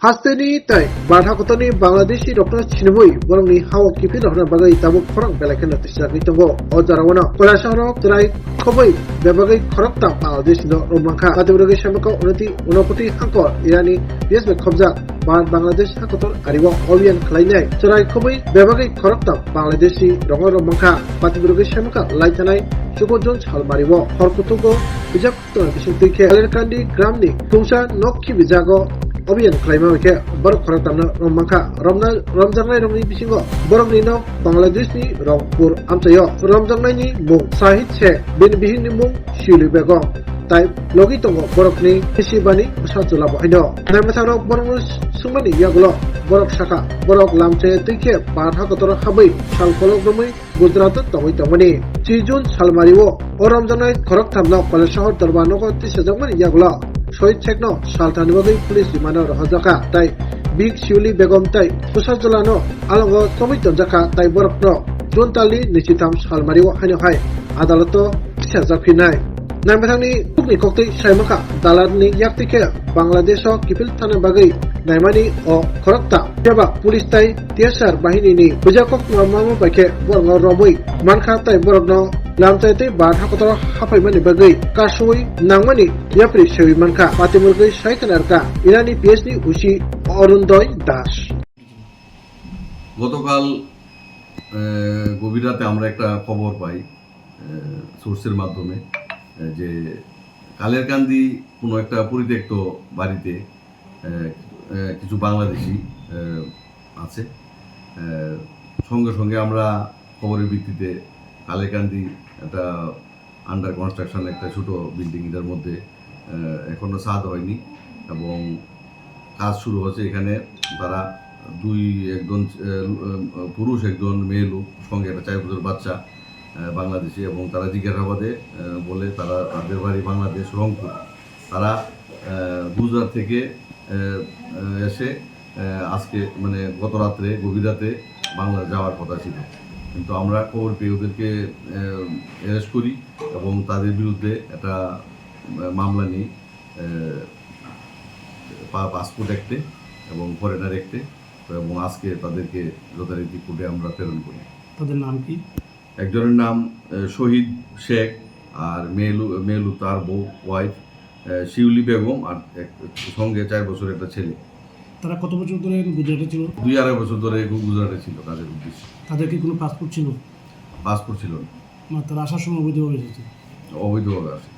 Hasteni tai Badha Kotoni Bangladeshi Dr. Chinhui Borongni Hawa Kipin Hona Bagai Tabuk Korang Belakan Tisaki Tongo Ojarawana Kolasaro Trai Koboi Bebagai Korokta Bangladesh no Romanka Kategori Shamaka Unati Unopoti Hankor Irani Yes Kobza Bangladesh Hakotor Ariwa Olian Klainai Trai Koboi Bebagai Korokta Bangladeshi Romanka Kategori Shamaka Laitanai Chuko Jones Halmariwo Horkutugo Bijak Bishuntike Alerkandi Gramni Tungsa Nokki Bijago Obian Klaima ke Borok Koratamna Romangka Ramjangnai Romni Bisingo Borok Nino Bangladesh ni Rangpur Amchayo Ramjangnai ni Mung Sahit Che Bin Bihin ni Mung Shili Begong Tai Logi Tongo Borok ni Hesibani Usatula Bohino Namasaro Borok Sumani Yaglo Borok Shaka Borok Lamche Tike Parha Kotor Habai Shalkolok Romai Gujarat Tawai Tawani Chijun Salmariwo Ramjangnai Korok Tamna Palashahor Tarbano Tisajamani Yaglo Shoit Chekno Saltani Bagai Police Dimano Rahazaka Tai Big Shuli Begom Tai Pusajolano Alongo Tomiton Jaka Tai Borokno Jontali Nichitam Salmariwo Hanyo Hai Adalato Shazapinai Namatani Tukni Kokti Shaimaka Dalarni Yaktike Bangladesho Kipil Tana Bagai Naimani O Korokta Jaba Police Tai Tiasar Bahini ni Bujakok Mamamu Bake Borgo Romui Manka Tai Borokno Lamtai Badha Kotor Hapai Mani Bagai Kashui Nangmani Yapri Shewi Manka Patimurgai Shaikanarka Irani PhD Ushi Orundoy Das গতকাল গভীর রাতে আমরা একটা খবর পাই সোর্সের মাধ্যমে যে কালেরকান্দি কোনো একটা পরিত্যক্ত বাড়িতে কিছু বাংলাদেশি আছে সঙ্গে সঙ্গে আমরা খবরের ভিত্তিতে কালেরকান্দি একটা আন্ডার কনস্ট্রাকশন একটা ছোট বিল্ডিং এর মধ্যে এখনো ছাদ হয়নি এবং কাজ শুরু হচ্ছে এখানে তারা একজন পুরুষ একজন মেয়ে লোক সঙ্গে একটা 4 বছর বাচ্চা বাংলাদেশি এবং তারা জিজ্ঞাসাবাদে বলে তাদের বাড়ি বাংলাদেশ রংপুর তারা গুজরাট থেকে এসে আজকে মানে গত রাত্রে গভীর রাতে বাংলা যাওয়ার কথা ছিল কিন্তু আমরা খবর পেয়ে ওদেরকে অ্যারেস্ট করি এবং তাদের বিরুদ্ধে একটা মামলা নিই পাসপোর্ট অ্যাক্টে এবং ফরেনার অ্যাক্টে এবং আজকে তাদেরকে যথারীতি কোর্টে আমরা প্রেরণ করি। তাদের নাম কি? একজনের নাম শহীদ শেখ আর মেলু তার বউ ওয়াইফ শিউলি বেগম আর সঙ্গে 4 বছরের একটা ছেলে। তারা কত বছর ধরে গুজরাটে ছিল? 2-2.5 বছর ধরে গুজরাটে ছিল কাজের উদ্দেশ্যে। তাদের কি কোনো পাসপোর্ট ছিল? পাসপোর্ট ছিল না। তারা আসার সময় অবৈধভাবে এসেছে? অবৈধভাবে আসে।